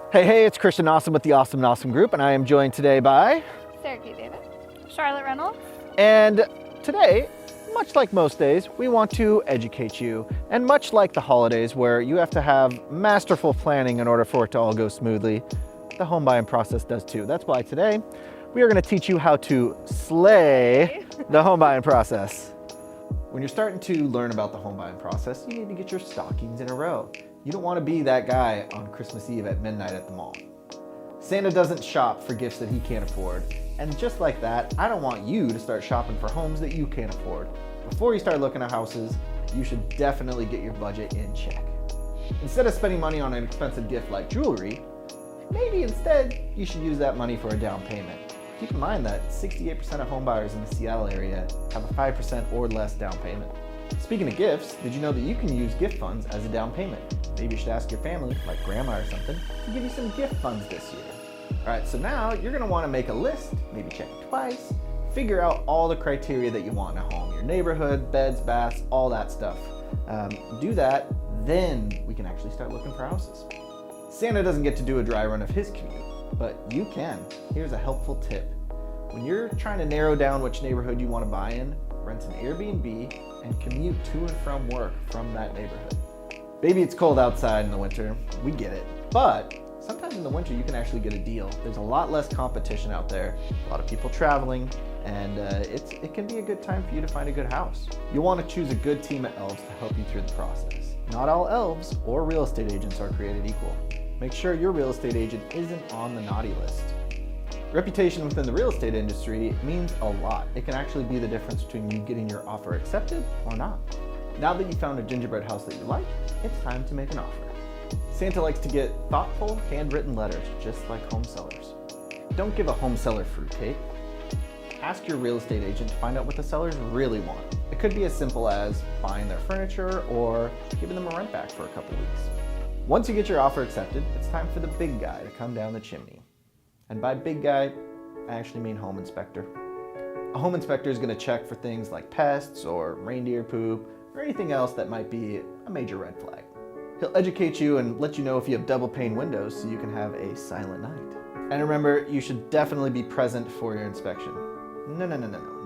Hey, it's Christian Nossum with the Awesome Nossum Group, and I am joined today by... Sarah Kate David. Charlotte Reynolds. And today, much like most days, we want to educate you. And much like the holidays where you have to have masterful planning in order for it to all go smoothly, the home buying process does too. That's why today, we are gonna teach you how to slay the home buying process. When you're starting to learn about the home buying process, you need to get your stockings in a row. You don't want to be that guy on Christmas Eve at midnight at the mall. Santa doesn't shop for gifts that he can't afford. And just like that, I don't want you to start shopping for homes that you can't afford. Before you start looking at houses, you should definitely get your budget in check. Instead of spending money on an expensive gift like jewelry, maybe instead you should use that money for a down payment. Keep in mind that 68% of home buyers in the Seattle area have a 5% or less down payment. Speaking of gifts, did you know that you can use gift funds as a down payment? Maybe you should ask your family, like grandma or something, to give you some gift funds this year. All right, so now you're gonna wanna make a list, maybe check it twice, figure out all the criteria that you want in a home, your neighborhood, beds, baths, all that stuff. Do that, then we can actually start looking for houses. Santa doesn't get to do a dry run of his commute, but you can. Here's a helpful tip. When you're trying to narrow down which neighborhood you wanna buy in, rent an Airbnb and commute to and from work from that neighborhood. Maybe it's cold outside in the winter, we get it, but sometimes in the winter you can actually get a deal. There's a lot less competition out there, a lot of people traveling, and it can be a good time for you to find a good house. You'll want to choose a good team of elves to help you through the process. Not all elves or real estate agents are created equal. Make sure your real estate agent isn't on the naughty list. Reputation within the real estate industry means a lot. It can actually be the difference between you getting your offer accepted or not. Now that you found a gingerbread house that you like, it's time to make an offer. Santa likes to get thoughtful, handwritten letters, just like home sellers. Don't give a home seller fruitcake. Ask your real estate agent to find out what the sellers really want. It could be as simple as buying their furniture or giving them a rent back for a couple weeks. Once you get your offer accepted, it's time for the big guy to come down the chimney. And by big guy, I actually mean home inspector. A home inspector is going to check for things like pests or reindeer poop or anything else that might be a major red flag. He'll educate you and let you know if you have double pane windows so you can have a silent night. And remember, you should definitely be present for your inspection. No,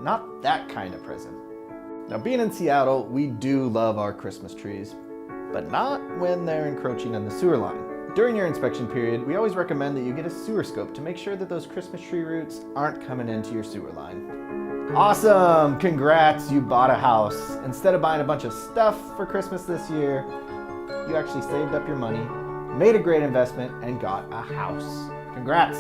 not that kind of present. Now, being in Seattle, we do love our Christmas trees, but not when they're encroaching on the sewer line. During your inspection period, we always recommend that you get a sewer scope to make sure that those Christmas tree roots aren't coming into your sewer line. Awesome! Congrats, you bought a house. Instead of buying a bunch of stuff for Christmas this year, you actually saved up your money, made a great investment, and got a house. Congrats!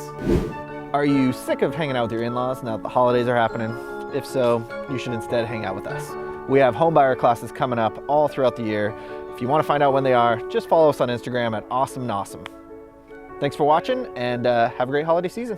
Are you sick of hanging out with your in-laws now that the holidays are happening? If so, you should instead hang out with us. We have homebuyer classes coming up all throughout the year. If you want to find out when they are, just follow us on Instagram at Awesome Nossum. Thanks for watching, and have a great holiday season.